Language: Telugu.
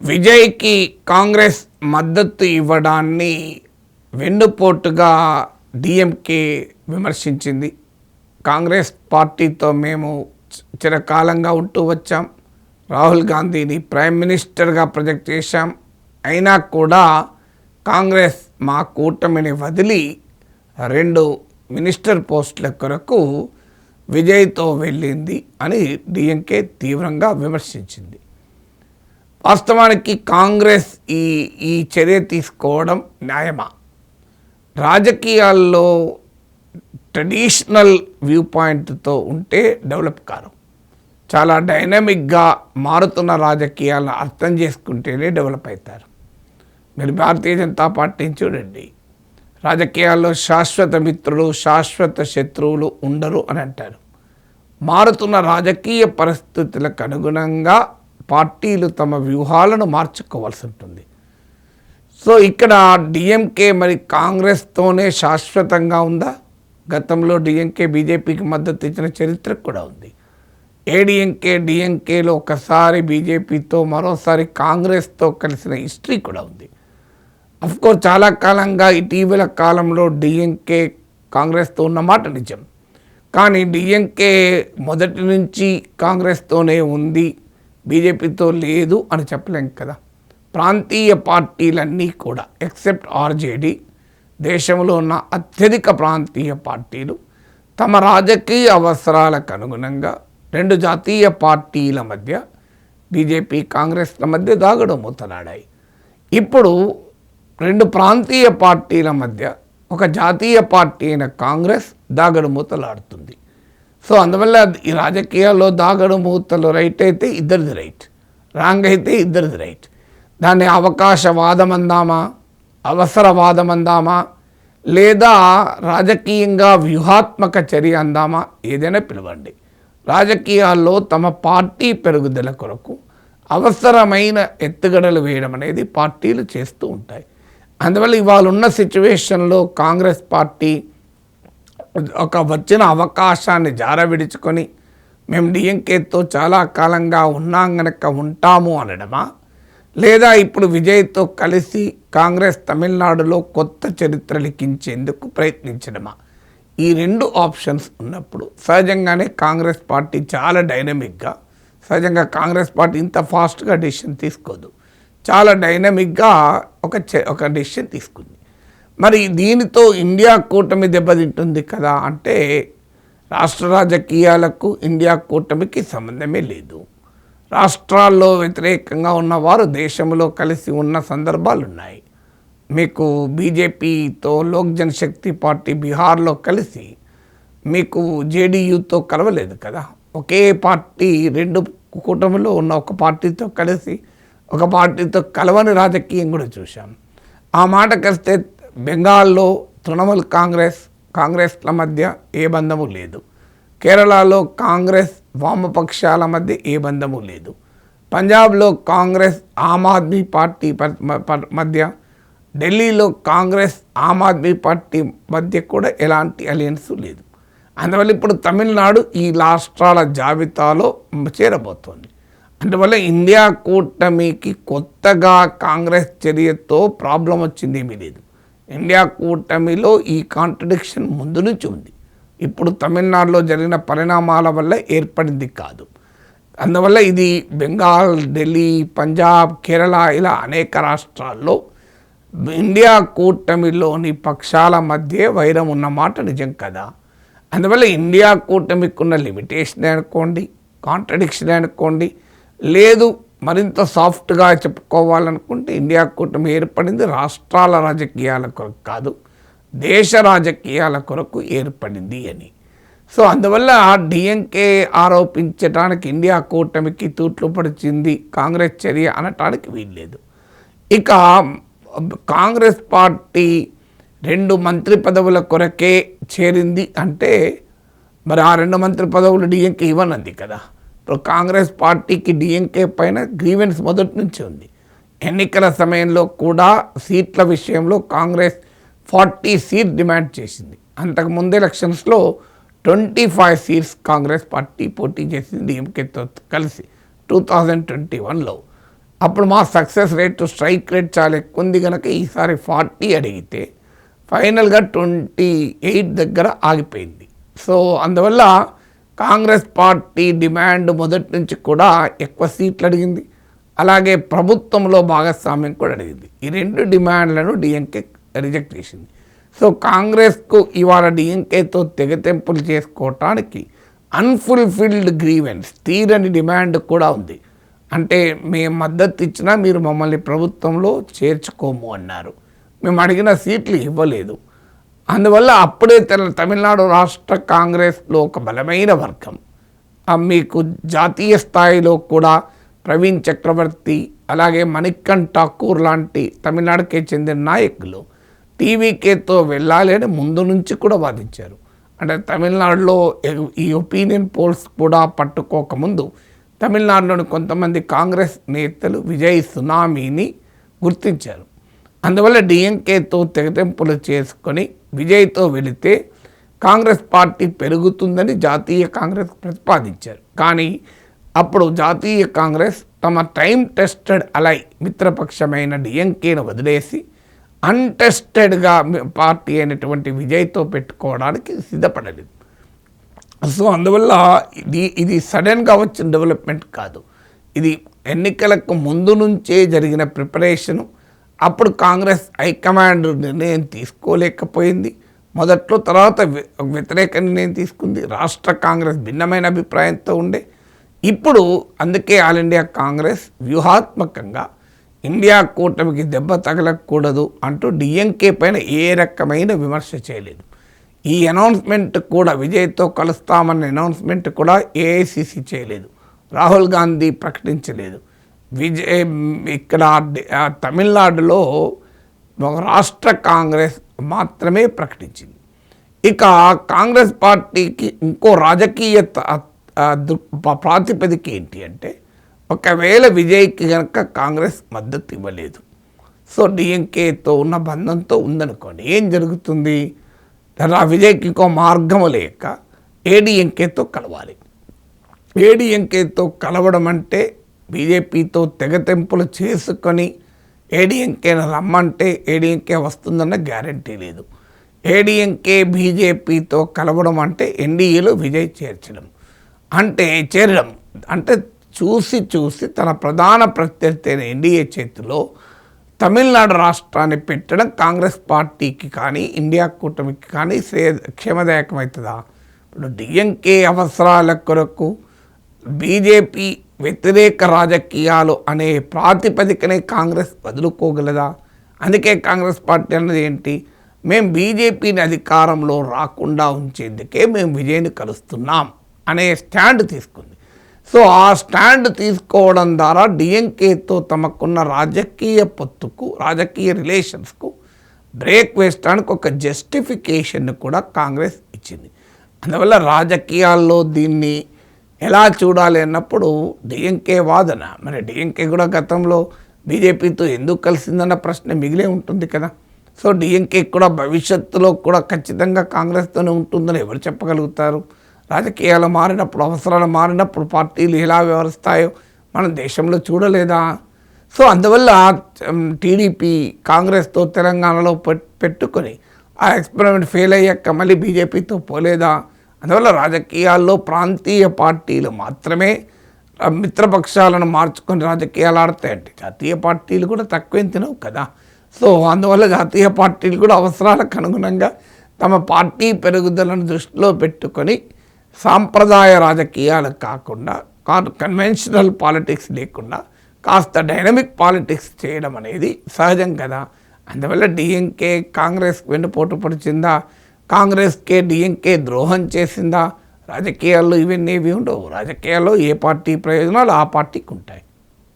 విజయ్కి కాంగ్రెస్ మద్దతు ఇవ్వడాన్ని వెన్నుపోటుగా డిఎంకే విమర్శించింది. కాంగ్రెస్ పార్టీతో మేము చిరకాలంగా ఉంటూ వచ్చాం, రాహుల్ గాంధీని ప్రైమ్ మినిస్టర్గా ప్రొజెక్ట్ చేశాం, అయినా కూడా కాంగ్రెస్ మా కూటమిని వదిలి 2 మినిస్టర్ పోస్టుల కొరకు విజయ్తో వెళ్ళింది అని డిఎంకే తీవ్రంగా విమర్శించింది. వాస్తవానికి కాంగ్రెస్ ఈ చర్య తీసుకోవడం న్యాయమా? రాజకీయాల్లో ట్రెడిషనల్ వ్యూ పాయింట్తో ఉంటే డెవలప్ కారు. చాలా డైనమిక్గా మారుతున్న రాజకీయాలను అర్థం చేసుకుంటేనే డెవలప్ అవుతారు. మీరు భారతీయ జనతా పార్టీని చూడండి, రాజకీయాల్లో శాశ్వత మిత్రులు శాశ్వత శత్రువులు ఉండరు అని అంటారు. మారుతున్న రాజకీయ పరిస్థితులకు అనుగుణంగా పార్టీలు తమ వ్యూహాలను మార్చుకోవాల్సి ఉంటుంది. సో ఇక్కడ డిఎంకే మరి కాంగ్రెస్తోనే శాశ్వతంగా ఉందా? గతంలో డిఎంకే బీజేపీకి మద్దతు ఇచ్చిన చరిత్ర కూడా ఉంది. డిఎంకేలో ఒకసారి బీజేపీతో మరోసారి కాంగ్రెస్తో కలిసిన హిస్టరీ కూడా ఉంది. అఫ్కోర్స్ చాలా కాలంగా ఇటీవల కాలంలో డిఎంకే కాంగ్రెస్తో ఉన్నమాట నిజం, కానీ డిఎంకే మొదటి నుంచి కాంగ్రెస్తోనే ఉంది, బీజేపీతో లేదు అని చెప్పలేం కదా. ప్రాంతీయ పార్టీలన్నీ కూడా ఎక్సెప్ట్ ఆర్జేడీ, దేశంలో ఉన్న అత్యధిక ప్రాంతీయ పార్టీలు తమ రాజకీయ అవసరాలకు అనుగుణంగా 2 జాతీయ పార్టీల మధ్య, బీజేపీ కాంగ్రెస్ల మధ్య దాగుడుమూతలాడాయి. ఇప్పుడు 2 ప్రాంతీయ పార్టీల మధ్య ఒక జాతీయ పార్టీ అయిన కాంగ్రెస్ దాగుడుమూతలాడుతుంది. సో అందువల్ల ఈ రాజకీయాల్లో దాగుడుమూతలు రైట్ అయితే ఇద్దరిది రైట్, రాంగ్ అయితే ఇద్దరిది రైట్. దాన్ని అవకాశవాదం అందామా, అవసరవాదం అందామా, లేదా రాజకీయంగా వ్యూహాత్మక చర్య అందామా, ఏదైనా పిలవండి. రాజకీయాల్లో తమ పార్టీ పెరుగుదల కొరకు అవసరమైన ఎత్తుగడలు వేయడం అనేది పార్టీలు చేస్తూ ఉంటాయి. అందువల్ల ఇవాళ ఉన్న సిచ్యువేషన్లో కాంగ్రెస్ పార్టీ ఒక వచ్చిన అవకాశాన్ని జారవిడుచుకొని మేము డిఎంకేతో చాలా కాలంగా ఉన్నాం గనక ఉంటాము అనడమా, లేదా ఇప్పుడు విజయ్తో కలిసి కాంగ్రెస్ తమిళనాడులో కొత్త చరిత్ర లిఖించేందుకు ప్రయత్నించడమా? ఈ 2 ఆప్షన్స్ ఉన్నప్పుడు సహజంగానే కాంగ్రెస్ పార్టీ చాలా డైనమిక్గా, సహజంగా కాంగ్రెస్ పార్టీ ఇంత ఫాస్ట్గా డెసిషన్ తీసుకోదు, చాలా డైనమిక్గా ఒక డెసిషన్ తీసుకుంది. మరి దీనితో ఇండియా కూటమి దెబ్బతింటుంది కదా అంటే, రాష్ట్ర రాజకీయాలకు ఇండియా కూటమికి సంబంధమే లేదు. రాష్ట్రాల్లో వ్యతిరేకంగా ఉన్నవారు దేశంలో కలిసి ఉన్న సందర్భాలు ఉన్నాయి. మీకు బీజేపీతో లోక్ జనశక్తి పార్టీ బీహార్లో కలిసి మీకు జేడీయూతో కలవలేదు కదా. ఒకే పార్టీ 2 కూటమిలో ఉన్న ఒక పార్టీతో కలిసి ఒక పార్టీతో కలవని రాజకీయం కూడా చూశాం. ఆ మాట కలిస్తే బెంగాల్లో తృణమూల్ కాంగ్రెస్ల మధ్య ఏ బంధము లేదు, కేరళలో కాంగ్రెస్ వామపక్షాల మధ్య ఏ బంధము లేదు, పంజాబ్లో కాంగ్రెస్ ఆమ్ ఆద్మీ పార్టీ మధ్య, ఢిల్లీలో కాంగ్రెస్ ఆమ్ ఆద్మీ పార్టీ మధ్య కూడా ఎలాంటి అలయన్స్ లేదు. అందువల్ల ఇప్పుడు తమిళనాడు ఈ రాష్ట్రాల జాబితాలో చేరబోతోంది. అందువల్ల ఇండియా కూటమికి కొత్తగా కాంగ్రెస్ చర్యతో ప్రాబ్లం వచ్చింది ఏమీ లేదు. ఇండియా కూటమిలో ఈ కాంట్రడిక్షన్ ముందు నుంచి ఉంది, ఇప్పుడు తమిళనాడులో జరిగిన పరిణామాల వల్ల ఏర్పడింది కాదు. అందువల్ల ఇది బెంగాల్, ఢిల్లీ, పంజాబ్, కేరళ ఇలా అనేక రాష్ట్రాల్లో ఇండియా కూటమిలోని పక్షాల మధ్య వైరం ఉన్నమాట నిజం కదా. అందువల్ల ఇండియా కూటమికి ఉన్న లిమిటేషన్ అనుకోండి, కాంట్రడిక్షన్ అనుకోండి, లేదు మరింత సాఫ్ట్గా చెప్పుకోవాలనుకుంటే ఇండియా కూటమి ఏర్పడింది రాష్ట్రాల రాజకీయాల కొరకు కాదు, దేశ రాజకీయాల కొరకు ఏర్పడింది అని. సో అందువల్ల డిఎంకే ఆరోపించడానికి ఇండియా కూటమికి తూట్లు పడిచింది కాంగ్రెస్ చర్య అనటానికి వీల్లేదు. ఇక కాంగ్రెస్ పార్టీ 2 మంత్రి పదవుల కొరకే చేరింది అంటే మరి ఆ 2 మంత్రి పదవులు డిఎంకే ఇవ్వనంది కదా. ఇప్పుడు కాంగ్రెస్ పార్టీకి డిఎంకే పైన గ్రీవెన్స్ మొదటి నుంచి ఉంది. ఎన్నికల సమయంలో కూడా సీట్ల విషయంలో కాంగ్రెస్ 40 సీట్ డిమాండ్ చేసింది. అంతకుముందు ఎలక్షన్స్లో 25 సీట్స్ కాంగ్రెస్ పార్టీ పోటీ చేసింది డిఎంకేతో కలిసి 2021లో. అప్పుడు మా సక్సెస్ రేట్ స్ట్రైక్ రేట్ చాలా ఎక్కువ ఉంది కనుక ఈసారి 40 అడిగితే ఫైనల్గా 28 దగ్గర ఆగిపోయింది. సో అందువల్ల కాంగ్రెస్ పార్టీ డిమాండ్ మొదటి నుంచి కూడా ఎక్కువ సీట్లు అడిగింది, అలాగే ప్రభుత్వంలో భాగస్వామ్యం కూడా అడిగింది. ఈ 2 డిమాండ్లను డిఎంకే రిజెక్ట్ చేసింది. సో కాంగ్రెస్కు ఇవాళ డిఎంకేతో తెగతెంపులు చేసుకోవటానికి అన్ఫుల్ఫిల్డ్ గ్రీవెన్స్, తీరని డిమాండ్ కూడా ఉంది. అంటే మేము మద్దతు ఇచ్చినా మీరు మమ్మల్ని ప్రభుత్వంలో చేర్చుకోము అన్నారు, మేము అడిగిన సీట్లు ఇవ్వలేదు. అందువల్ల అప్పుడే తమిళనాడు రాష్ట్ర కాంగ్రెస్లో ఒక బలమైన వర్గం, మీకు జాతీయ స్థాయిలో కూడా ప్రవీణ్ చక్రవర్తి అలాగే మణికంఠ్ ఠాకూర్ లాంటి తమిళనాడుకే చెందిన నాయకులు టీవీకేతో వెళ్ళాలి అని ముందు నుంచి కూడా వాదించారు. అంటే తమిళనాడులో ఈ ఒపీనియన్ పోల్స్ కూడా పట్టుకోకముందు తమిళనాడులోని కొంతమంది కాంగ్రెస్ నేతలు విజయ్ సునామీని గుర్తించారు. అందువల్ల డిఎంకేతో తెగతెంపులు చేసుకొని విజయ్తో వెళితే కాంగ్రెస్ పార్టీ పెరుగుతుందని జాతీయ కాంగ్రెస్ ప్రతిపాదించారు. కానీ అప్పుడు జాతీయ కాంగ్రెస్ తమ టైం టెస్టెడ్ అలై మిత్రపక్షమైన డిఎంకేను వదిలేసి అన్టెస్టెడ్గా పార్టీ అయినటువంటి విజయ్తో పెట్టుకోవడానికి సిద్ధపడలేదు. సో అందువల్ల ఇది సడన్గా వచ్చిన డెవలప్మెంట్ కాదు, ఇది ఎన్నికలకు ముందు నుంచే జరిగిన ప్రిపరేషను. అప్పుడు కాంగ్రెస్ హైకమాండ్ నిర్ణయం తీసుకోలేకపోయింది మొదట్లో, తర్వాత వ్యతిరేక నిర్ణయం తీసుకుంది. రాష్ట్ర కాంగ్రెస్ భిన్నమైన అభిప్రాయంతో ఉండే. ఇప్పుడు అందుకే ఆల్ ఇండియా కాంగ్రెస్ వ్యూహాత్మకంగా ఇండియా కూటమికి దెబ్బ తగలకూడదు అంటూ డిఎంకే పైన ఏ రకమైన విమర్శ చేయలేదు. ఈ అనౌన్స్మెంట్ కూడా విజయ్తో కలుస్తామన్న అనౌన్స్మెంట్ కూడా ఏఐసిసి చేయలేదు, రాహుల్ గాంధీ ప్రకటించలేదు. ఇక్కడ తమిళనాడులో రాష్ట్ర కాంగ్రెస్ మాత్రమే ప్రకటించింది. ఇక కాంగ్రెస్ పార్టీకి ఇంకో రాజకీయ ప్రాతిపదిక ఏంటి అంటే, ఒకవేళ విజయ్కి కనుక కాంగ్రెస్ మద్దతు ఇవ్వలేదు, సో డిఎంకేతో ఉన్న బంధంతో ఉందనుకోండి, ఏం జరుగుతుంది? విజయ్కి ఇంకో మార్గము లేక ఏడీఎంకేతో కలవాలి. ఏడీఎంకేతో కలవడం అంటే బీజేపీతో తెగతెంపులు చేసుకొని ఏడీఎంకేను రమ్మంటే ఏడీఎంకే వస్తుందన్న గ్యారంటీ లేదు. ఏడీఎంకే బీజేపీతో కలవడం అంటే ఎన్డీఏలో విజయ్ చేరడం అంటే చూసి తన ప్రధాన ప్రత్యర్థి అయిన ఎన్డీఏ చేతిలో తమిళనాడు రాష్ట్రాన్ని పెట్టడం కాంగ్రెస్ పార్టీకి కానీ ఇండియా కూటమికి కానీ క్షేమదాయకమవుతుందా? ఇప్పుడు డిఎంకే అవసరాల కొరకు బీజేపీ వ్యతిరేక రాజకీయాలు అనే ప్రాతిపదికనే కాంగ్రెస్ వదులుకోగలదా? అందుకే కాంగ్రెస్ పార్టీ అన్నది ఏంటి, మేము బీజేపీని అధికారంలో రాకుండా ఉంచేందుకే మేము విజయ్ని కలుస్తున్నాం అనే స్టాండ్ తీసుకుంది. సో ఆ స్టాండ్ తీసుకోవడం ద్వారా డిఎంకేతో తమకున్న రాజకీయ పొత్తుకు, రాజకీయ రిలేషన్స్కు బ్రేక్ వేయడానికి ఒక జస్టిఫికేషన్ కూడా కాంగ్రెస్ ఇచ్చింది. అందువల్ల రాజకీయాల్లో దీన్ని ఎలా చూడాలి అన్నప్పుడు డిఎంకే వాదన, మరి డిఎంకే కూడా గతంలో బీజేపీతో ఎందుకు కలిసిందన్న ప్రశ్న మిగిలే ఉంటుంది కదా. సో డిఎంకే కూడా భవిష్యత్తులో కూడా ఖచ్చితంగా కాంగ్రెస్తోనే ఉంటుందని ఎవరు చెప్పగలుగుతారు? రాజకీయాలు మారినప్పుడు, అవసరాలు మారినప్పుడు పార్టీలు ఎలా వ్యవహరిస్తాయో మనం దేశంలో చూడలేదా? సో అందువల్ల టీడీపీ కాంగ్రెస్తో తెలంగాణలో పెట్టుకొని ఆ ఎక్స్పెరిమెంట్ ఫెయిల్ అయ్యాక మళ్ళీ బీజేపీతో పోలేదా? అందువల్ల రాజకీయాల్లో ప్రాంతీయ పార్టీలు మాత్రమే మిత్రపక్షాలను మార్చుకొని రాజకీయాలు ఆడతాయంటే జాతీయ పార్టీలు కూడా తక్కువేం తినవు కదా. సో అందువల్ల జాతీయ పార్టీలు కూడా అవసరాలకు అనుగుణంగా తమ పార్టీ పెరుగుదలను దృష్టిలో పెట్టుకొని సాంప్రదాయ రాజకీయాలు కాకుండా, కన్వెన్షనల్ పాలిటిక్స్ లేకుండా కాస్త డైనమిక్ పాలిటిక్స్ చేయడం అనేది సహజం కదా. అందువల్ల డిఎంకే కాంగ్రెస్ వెన్నుపోటు పొడిచిందా? కాంగ్రెస్కే డిఎంకే ద్రోహం చేసిందా? రాజకీయాల్లో ఇవన్నీ ఏవి ఉండవు. రాజకీయాల్లో ఏ పార్టీ ప్రయోజనాలు ఆ పార్టీకి ఉంటాయి.